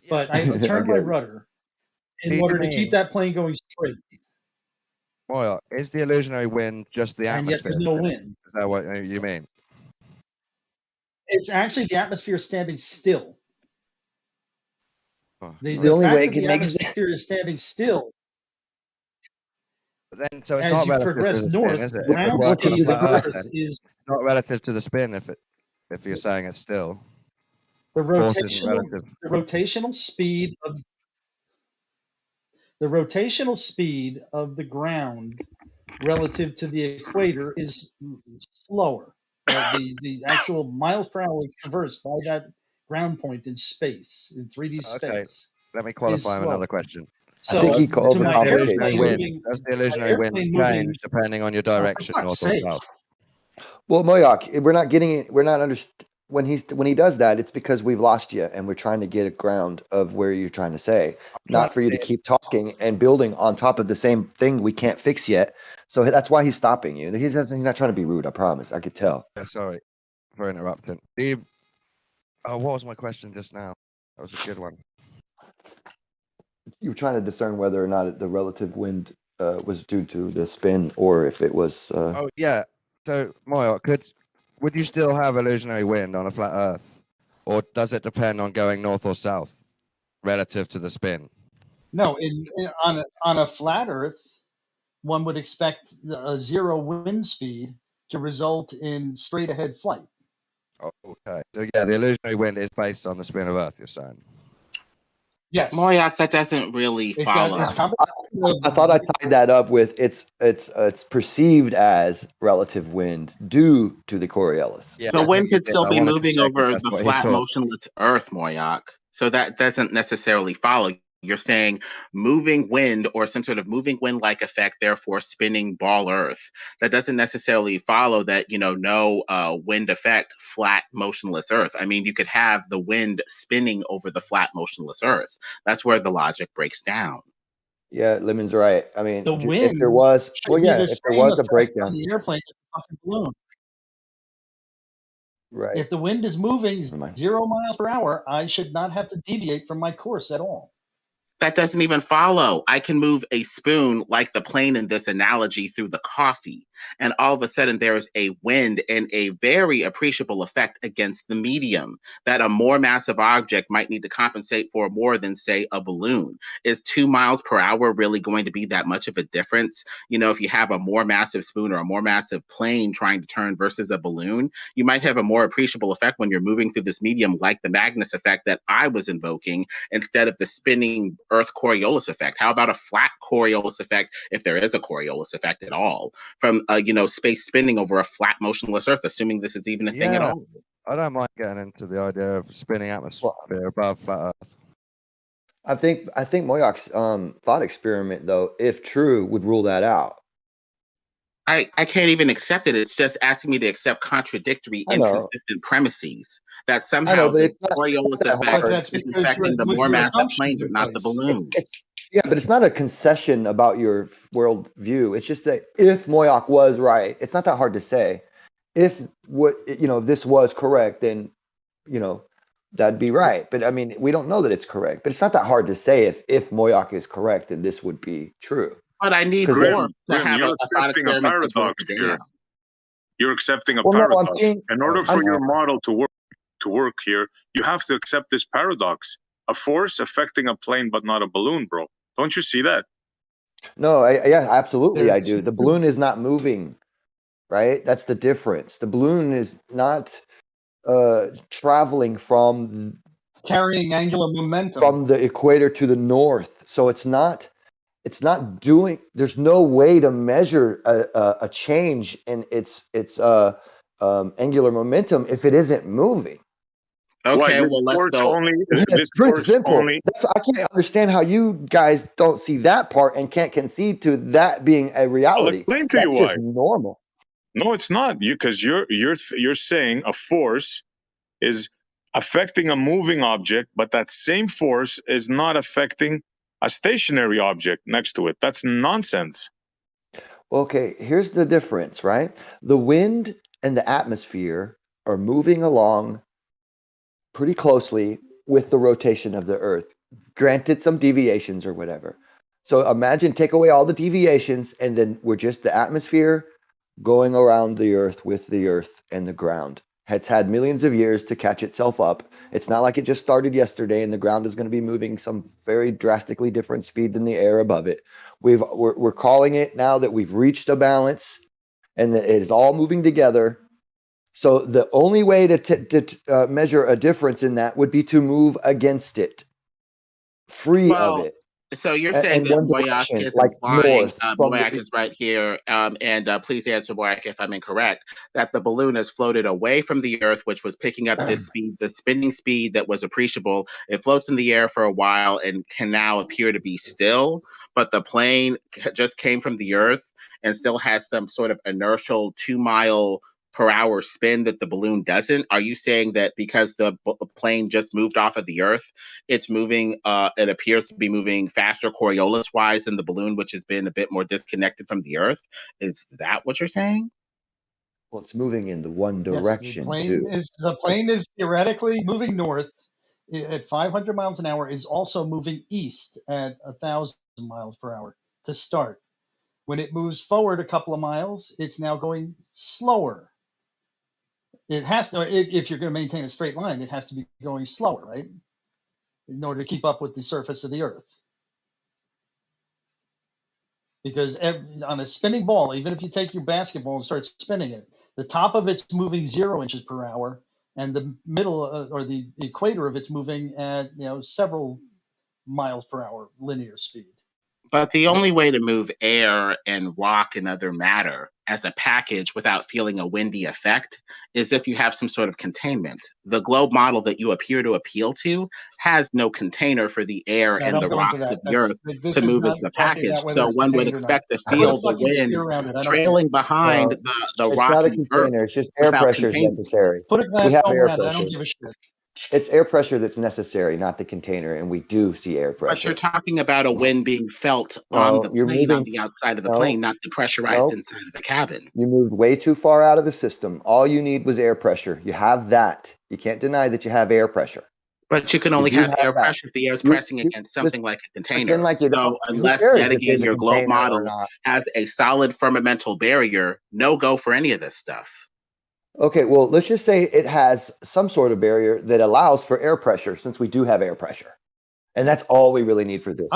but I turn my rudder in order to keep that plane going straight. Moyock, is the illusionary wind just the And yet atmosphere? there's no wind. Is that what you mean? It's actually the atmosphere standing still. Oh, The only fact way it that can the make sense. atmosphere is standing still. But then, so it's As not you relative to progress the north, spin, is it? ground If we're working speed on of flat the Earth, Earth then is it's not relative to the spin if you're saying it's still. the Force isn't rotational speed of the rotational speed of the ground relative to the equator is slower. The actual miles per hour traversed by that ground point in space, in 3D space. Let me qualify with another question. So I think he to my overcomplicates airplane things. Does the illusionary wind change depending on your direction, north or south? Well, Moyock, we're not getting it. We're not when he does that. It's because we've lost you, and we're trying to get a ground of where you're trying to say, not for you to keep talking and building on top of the same thing we can't fix yet. So that's why he's stopping you. He's not trying to be rude. I promise. I could tell. Yeah, sorry for interrupting. What was my question just now? That was a good one. You were trying to discern whether or not the relative wind was due to the spin, or if it was. Oh yeah. So Moyock, would you still have illusionary wind on a flat Earth, or does it depend on going north or south relative to the spin? No, on a flat Earth, one would expect a zero wind speed to result in straight ahead flight. Oh, okay. So yeah, the illusionary wind is based on the spin of Earth, you're saying? Yes. Moyock, that doesn't really follow. I thought I tied that up with it's perceived as relative wind due to the Coriolis. Yeah, the wind could still be moving over the flat, motionless Earth, Moyock. So that doesn't necessarily follow. You're saying moving wind or some sort of moving wind-like effect, therefore spinning ball Earth. That doesn't necessarily follow that, no wind effect, flat, motionless Earth. I mean, you could have the wind spinning over the flat, motionless Earth. That's where the logic breaks down. Yeah, Lemon's right. I mean, the wind if there was, if there was a breakdown, the airplane is a fucking balloon. Right. If the wind is moving 0 miles per hour, I should not have to deviate from my course at all. That doesn't even follow. I can move a spoon like the plane in this analogy through the coffee. And all of a sudden there is a wind and a very appreciable effect against the medium that a more massive object might need to compensate for more than, say, a balloon. Is 2 miles per hour really going to be that much of a difference? If you have a more massive spoon or a more massive plane trying to turn versus a balloon, you might have a more appreciable effect when you're moving through this medium like the Magnus effect that I was invoking instead of the spinning Earth Coriolis effect. How about a flat Coriolis effect, if there is a Coriolis effect at all, from space spinning over a flat motionless Earth, assuming this is even a thing at all? I don't mind getting into the idea of spinning atmosphere above flat Earth. I think Moyock's thought experiment, though, if true, would rule that out. I can't even accept it. It's just asking me to accept contradictory, inconsistent premises that somehow the Coriolis effect is affecting the more massive plane, but not the balloon. But it's not a concession about your world view. It's just that if Moyock was right, it's not that hard to say. If this was correct, then that'd be right. But I mean, we don't know that it's correct. But it's not that hard to say if Moyock is correct, then this would be true. But I need more to have a thought experiment that's worth a damn. You're accepting a paradox. In order for your model to work here, you have to accept this paradox. A force affecting a plane but not a balloon, bro. Don't you see that? No, yeah, absolutely I do. The balloon is not moving, right? That's the difference. The balloon is not traveling from carrying angular momentum from the equator to the north. So it's not it's not doing. There's no way to measure a change in its angular momentum if it isn't moving. Okay, This well, let's force go. only. It's This pretty force simple. only. I can't understand how you guys don't see that part and can't concede to that being a I'll reality. explain to you That's why. just normal. No, it's not. Because you're saying a force is affecting a moving object, but that same force is not affecting a stationary object next to it. That's nonsense. Okay, here's the difference, right? The wind and the atmosphere are moving along pretty closely with the rotation of the Earth, granted some deviations or whatever. So imagine take away all the deviations, and then we're just the atmosphere going around the Earth with the Earth and the ground. It's had millions of years to catch itself up. It's not like it just started yesterday and the ground is going to be moving some very drastically different speed than the air above it. We're calling it now that we've reached a balance and that it is all moving together. So the only way to measure a difference in that would be to move against it, free of Well, it, so you're saying in that one Moyock direction, is like implying, north from Moyock is right here, and please answer Moyock if I'm incorrect, that the balloon has floated away from the Earth, which was picking up this speed, the spinning speed that was appreciable. It floats in the air for a while and can now appear to be still, but the plane just came from the Earth and still has some sort of inertial 2 mile per hour spin that the balloon doesn't. Are you saying that because the plane just moved off of the Earth, it's moving, it appears to be moving faster Coriolis wise than the balloon, which has been a bit more disconnected from the Earth? Is that what you're saying? Well, it's moving in the one Yes, direction too. the plane is theoretically moving north at 500 miles an hour, is also moving east at 1,000 miles per hour to start. When it moves forward a couple of miles, it's now going slower. It has to, if you're going to maintain a straight line, it has to be going slower, right? In order to keep up with the surface of the Earth. Because on a spinning ball, even if you take your basketball and start spinning it, the top of it's moving 0 inches per hour, and the middle or the equator of it's moving at several miles per hour linear speed. But the only way to move air and rock and other matter as a package without feeling a windy effect is if you have some sort of containment. The globe model that you appear to appeal to has no container for the air No, and don't the go into rocks that. of the Earth This to is move not as a talking package. about whether So it's one would contained or not. expect to Put a feel the fucking wind sphere around it. I don't care. trailing behind the It's rock not a and the Earth container. It's just air without pressure is containment. necessary. Put a We glass have dome air around it. I don't pressure. give a shit. It's air pressure that's necessary, not the container, and we do see air But you're pressure. talking about a wind being felt on the No, you're plane, on moving. the outside of the No, plane, not the pressurized no, inside of the cabin. you moved way too far out of the system. All you need was air pressure. You have that. You can't deny that you have air pressure. But you can You only do have have air that. pressure if the air is You pressing just against something like a pretend container. like you don't. So Who unless, cares yet if again, there's a your globe container or model not? has a solid firmamental barrier, no go for any of this stuff. Okay, well, let's just say it has some sort of barrier that allows for air pressure, since we do have air pressure. And that's all we really need for this.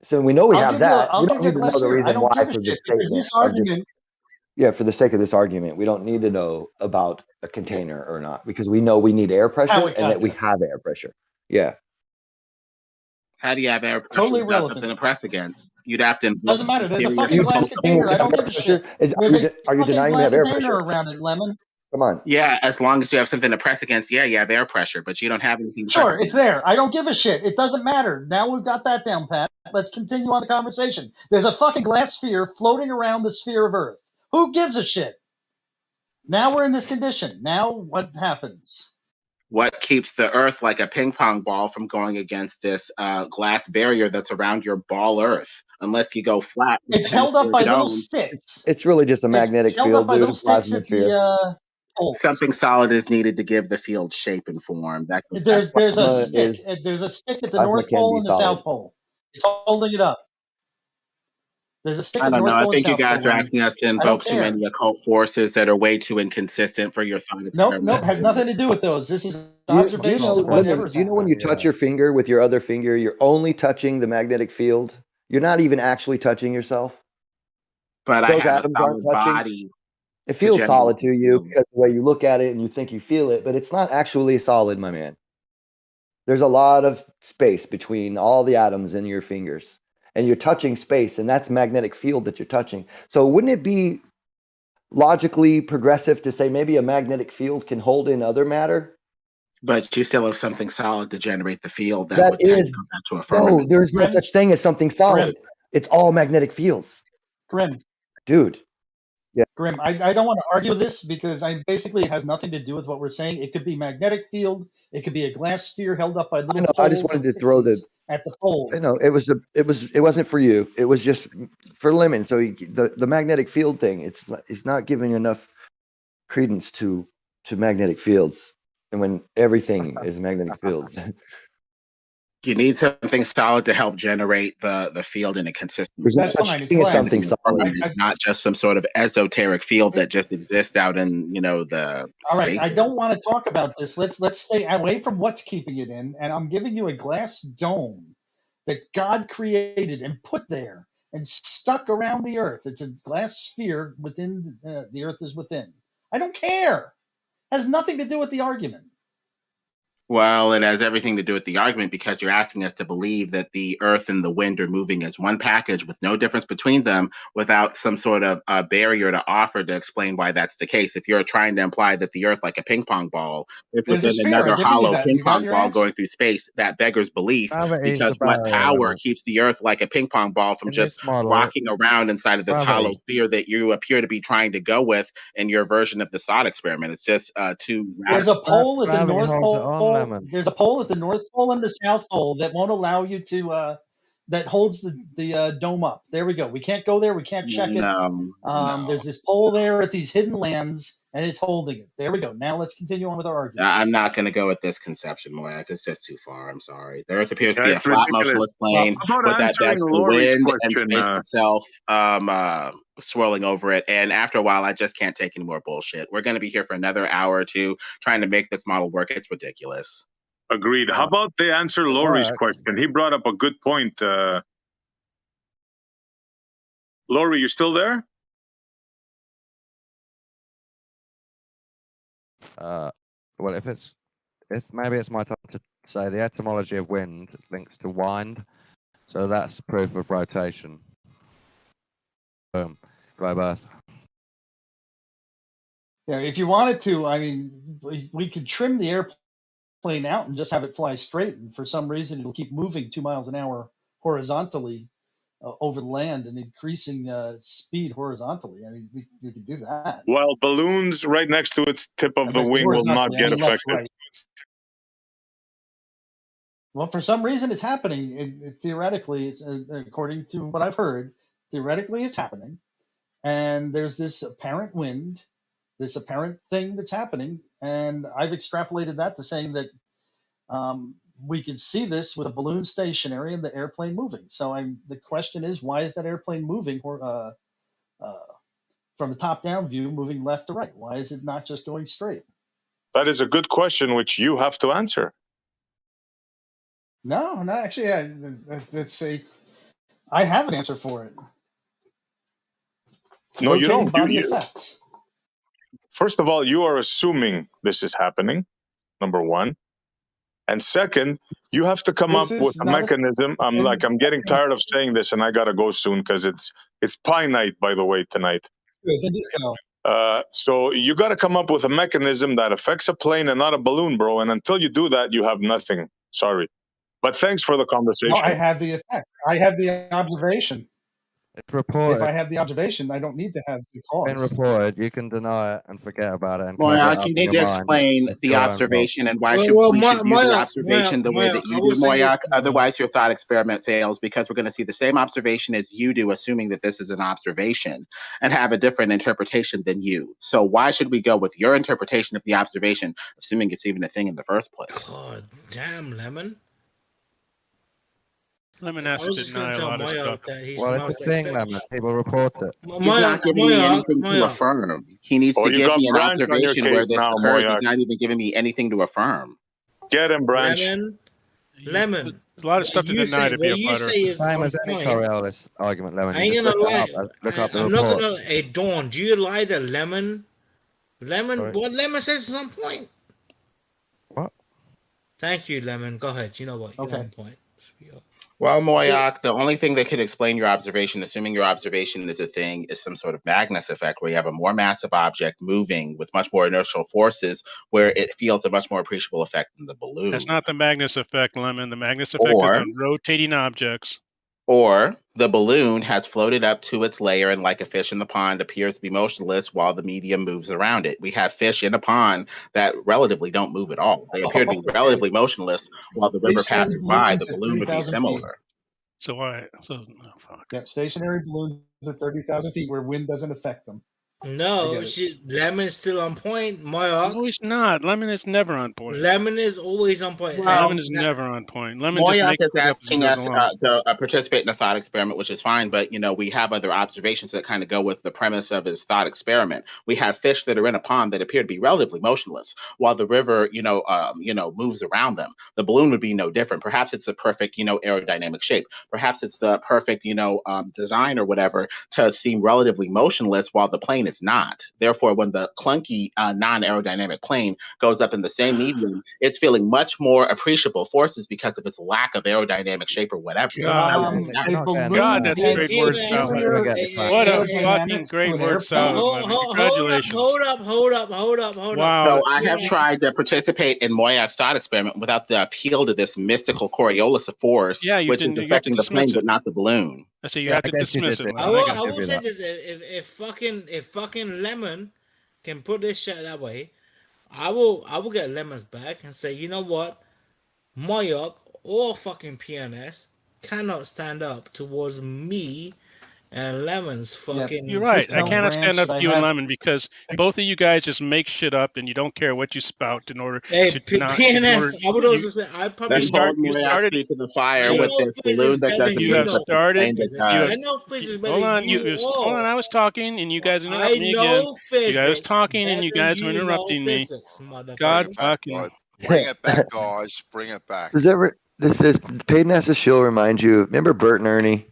So we know we have that. We don't need to know the reason why for this statement. For the sake of this argument, we don't need to know about a container or not, because we know we need air pressure and that we have air pressure. Yeah. How do you have air pressure Totally without irrelevant. something to press against? You'd have to. Doesn't matter. There's a fucking glass container. I don't give a shit. Are you denying we have air pressure? Around it, Lemon. Come on. Yeah, as long as you have something to press against, yeah, you have air pressure, but you don't have anything. Sure, it's there. I don't give a shit. It doesn't matter. Now we've got that down pat. Let's continue on the conversation. There's a fucking glass sphere floating around the sphere of Earth. Who gives a shit? Now we're in this condition. Now what happens? What keeps the Earth like a ping pong ball from going against this glass barrier that's around your ball Earth? Unless you go flat. It's held up by little sticks. It's really just a magnetic field, dude. Plasma sphere. Something solid is needed to give the field shape and form. There's a stick. There's a stick at the North Pole and the South Pole. It's holding it up. There's a stick I at the don't know. North I Pole and think you South guys Pole. are asking us to invoke too many occult forces that are way too inconsistent for your thought experiment. Nope, has nothing to do with those. This is Do observations you of whatever. know when you touch your finger with your other finger, you're only touching the magnetic field? You're not even actually touching yourself. But I have a solid body. It feels solid to you because the way you look at it and you think you feel it, but it's not actually solid, my man. There's a lot of space between all the atoms in your fingers. and you're touching space, and that's magnetic field that you're touching. So wouldn't it be logically progressive to say maybe a magnetic field can hold in other matter? But you still have something solid to generate the field that That would tend is, to go back to a no, firmament. there's no Grim? such thing as something solid. It's all magnetic fields. Grim. Dude. Yeah. Grim, I don't want to argue this because basically it has nothing to do with what we're saying. It could be magnetic field. It could be a glass sphere held up by little I know. poles I just wanted to and throw the. pixels at the poles. I know it wasn't for you. It was just for Lemon. So the magnetic field thing. It's not giving enough credence to magnetic fields, and when everything is magnetic fields. You need something solid to help generate the field in a consistent. There's no That's such fine. It's thing as glass. something solid. Not just some sort of esoteric field that just exists out in the All right, space. I don't want to talk about this. Let's stay away from what's keeping it in, and I'm giving you a glass dome that God created and put there and stuck around the Earth. It's a glass sphere within the Earth is within. I don't care. Has nothing to do with the argument. Well, it has everything to do with the argument because you're asking us to believe that the earth and the wind are moving as one package with no difference between them without some sort of barrier to offer to explain why that's the case. If you're trying to imply that the earth, like a ping pong ball, is There's a within sphere. another I'm giving you hollow that. ping You got pong your ball answer. going through space, that beggars belief Gravity is because the what barrier, power Lemon. keeps the earth like a ping pong ball from In just this model, rocking around inside of this hollow gravity. sphere that you appear to be trying to go with in your version of the thought experiment? It's just too There's radical. a pole at the Gravity North holds it on, Pole. Lemon. There's a pole at the North Pole and the South Pole that won't allow you to. That holds the dome up. There we go. We can't go there. We can't check it. No. There's this pole there at these hidden lands, and it's holding it. There we go. Now let's continue on with our argument. I'm not going to go with this conception, Moyock. It's just too far. I'm sorry. The Earth appears to be a It's flat, ridiculous. motionless plane How about with that answering vast Laurie's wind and question? space itself swirling over it. And after a while, I just can't take any more bullshit. We're going to be here for another hour or two trying to make this model work. It's ridiculous. Agreed. How about they answer Laurie's work. question? He brought up a good point. Laurie, you still there? Well, if it's maybe it's my time to say the etymology of wind links to wind, so that's proof of rotation. Boom, globe Earth. Yeah, if you wanted to, I mean, we could trim the airplane out and just have it fly straight, and for some reason it'll keep moving 2 miles an hour horizontally over the land and increasing speed horizontally. I mean, we could do that. While balloons right next to its tip of the wing will not get affected. Well, for some reason it's happening. Theoretically, it's, according to what I've heard, theoretically it's happening. And there's this apparent wind, this apparent thing that's happening. And I've extrapolated that to saying that we could see this with a balloon stationary and the airplane moving. So the question is, why is that airplane moving from the top-down view, moving left to right? Why is it not just going straight? That is a good question, which you have to answer. No, actually, I have an answer for it. No, you Rotating don't. body effects. First of all, you are assuming this is happening, number one. And second, you have to come up with a mechanism. I'm getting tired of saying this, and I gotta go soon because it's pie night, by the way, tonight. So you got to come up with a mechanism that affects a plane and not a balloon, bro. And until you do that, you have nothing. Sorry, but thanks for the conversation. No, I have the effect. I have the observation. It's reported. If I have the observation, I don't need to have the cause. Been reported. You can deny it and forget about it. And Moyock, you need to explain the observation and why we should view the observation the way that you do, Moyock. Otherwise, your thought experiment fails because we're going to see the same observation as you do, assuming that this is an observation, and have a different interpretation than you. So why should we go with your interpretation of the observation, assuming it's even a thing in the first place? God damn, Lemon. Lemon has to deny a lot of stuff. Well, it's a thing, Lemon. People report it. He's not giving me anything to affirm. He needs to give me an observation where this occurs. He's not even giving me anything to affirm. Get him, Branch. Lemon. There's a lot of stuff to deny to be a fighter. Same as any Coriolis argument, Lemon. I ain't gonna lie. Look up the I'm report. not gonna. Hey, Dawn, do you lie to Lemon? Lemon, what Lemon says at some point. What? Thank you, Lemon. Go ahead. You know what? You're okay. on point. Well, Moyock, the only thing that could explain your observation, assuming your observation is a thing, is some sort of Magnus effect where you have a more massive object moving with much more inertial forces where it feels a much more appreciable effect than the balloon. That's not the Magnus effect, Lemon. The Magnus effect is on rotating objects. Or the balloon has floated up to its layer and, like a fish in the pond, appears to be motionless while the medium moves around it. We have fish in a pond that relatively don't move at all. They appear to be relatively motionless while the river passes by. The balloon would be similar. So why? So fuck. Yeah, stationary balloons at 30,000 feet where wind doesn't affect them. No, Lemon's still on point. Moyock. No, he's not. Lemon is never on point. Lemon is always on point. Lemon is never on point. Lemon Moyock just is makes asking us to participate in a thought experiment, which is fine, but we have other observations that kind of go with the premise of his thought experiment. We have fish that are in a pond that appear to be relatively motionless, while the river, moves around them. The balloon would be no different. Perhaps it's the perfect, aerodynamic shape. Perhaps it's the perfect, design or whatever to seem relatively motionless while the plane is not. Therefore, when the clunky, non-aerodynamic plane goes up in the same medium, it's feeling much more appreciable forces because of its lack of aerodynamic shape or whatever. God, that's a great word salad. What a fucking great word salad. Congratulations. Hold up. Wow. So I have tried to participate in Moyock's thought experiment without the appeal to this mystical Coriolis force, which is affecting the plane but not the balloon. I say you have to dismiss it. I will say this: if fucking Lemon can put this shit that way, I will get Lemon's back and say, you know what, Moyock or fucking PNS cannot stand up towards me and Lemon's fucking. You're right. I cannot stand up to you and Lemon because both of you guys just make shit up and you don't care what you spout in order to not. PNS, I would also say I probably started to the fire with this balloon that doesn't. You have started. I know physics better. Hold on, hold on. I was talking and you guys interrupted me again. You guys was talking and you guys were interrupting me. God fucking. Bring it back, guys. Bring it back. Does PNS show remind you? Remember Bert and Ernie?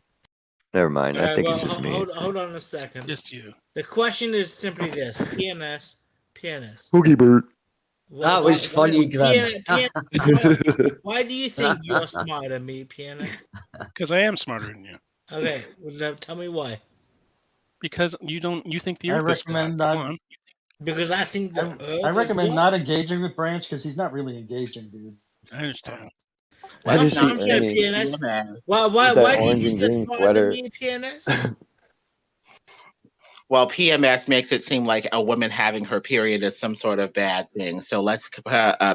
Never mind. I think it's just me. Hold on a second. Just you. The question is simply this: PNS. Hoogie Bert. That was funny, Glenn. Why do you think you're smarter than me, PNS? Because I am smarter than you. Okay, well, tell me why. Because you think the Earth is flat. Come on. Because I think the Earth. I recommend not engaging with Branch because he's not really engaging, dude. I understand. I just see PNS. Why do you think you're smarter than me, PNS? Well, PMS makes it seem like a woman having her period is some sort of bad thing. So let's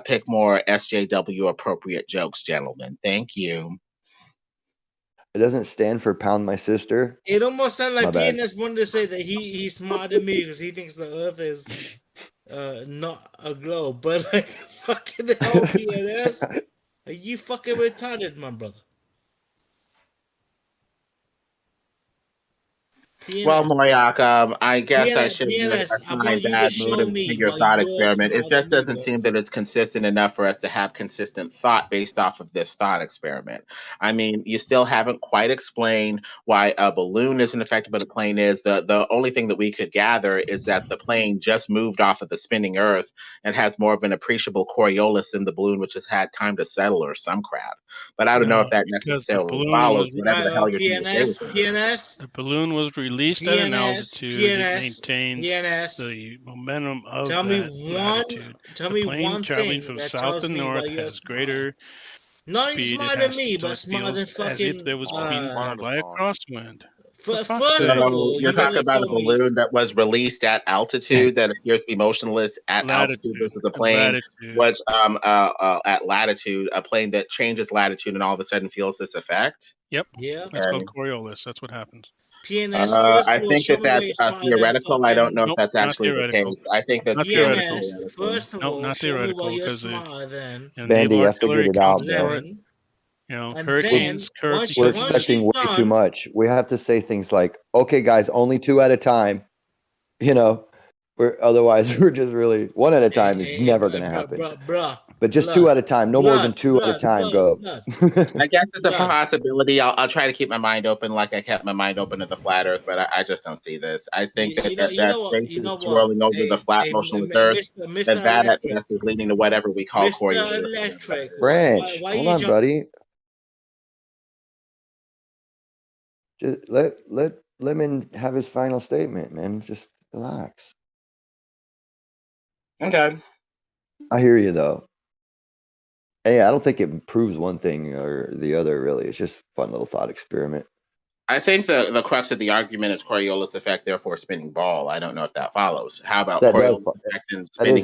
pick more SJW appropriate jokes, gentlemen. Thank you. It doesn't stand for pound my sister. It almost sounds like PNS wanted to say that he's smarter than me because he thinks the Earth is not a globe. But like, fucking hell, PNS, are you fucking retarded, my brother? PNS. Well, Moyock, I guess I should assign that motive to your thought experiment. It just doesn't seem that it's consistent enough for us to have consistent thought based off of this thought experiment. I mean, you still haven't quite explained why a balloon isn't affected, but a plane is. The only thing that we could gather is that the plane just moved off of the spinning Earth and has more of an appreciable Coriolis than the balloon, which has had time to settle or some crap. But I don't know if that necessarily follows whatever the hell you're doing. PNS. The balloon was released at an altitude. It maintains the momentum of latitude. Tell me one traveling thing from that south to north has greater speed. Smarter than me, but smarter than fucking. As if there was being blown by a crosswind. First of all, you're talking about a balloon that was released at altitude that appears to be motionless at altitude versus a plane, which at latitude, a plane that changes latitude and all of a sudden feels this effect. Yep. Yeah. That's called Coriolis. That's what happens. PNS, I think that's theoretical. I don't know if that's actually the case. I think that's theoretical. First of all, not theoretical because Bandy, I figured it out, bro. Hurricanes, curves. We're expecting way too much. We have to say things like, "Okay, guys, only 2 at a time." Otherwise we're just really 1 at a time is never going to happen. But just 2 at a time, no more than 2 at a time. Go. I guess it's a possibility. I'll try to keep my mind open, like I kept my mind open to the flat Earth, but I just don't see this. I think that space is swirling over the flat motionless Earth. That at best is leading to whatever we call Coriolis. Branch, hold on, buddy. Just let Lemon have his final statement, man. Just relax. Okay. I hear you though. Hey, I don't think it proves one thing or the other really. It's just a fun little thought experiment. I think the crux of the argument is Coriolis effect, therefore spinning ball. I don't know if that follows. How about That Coriolis does. effect and That is spinning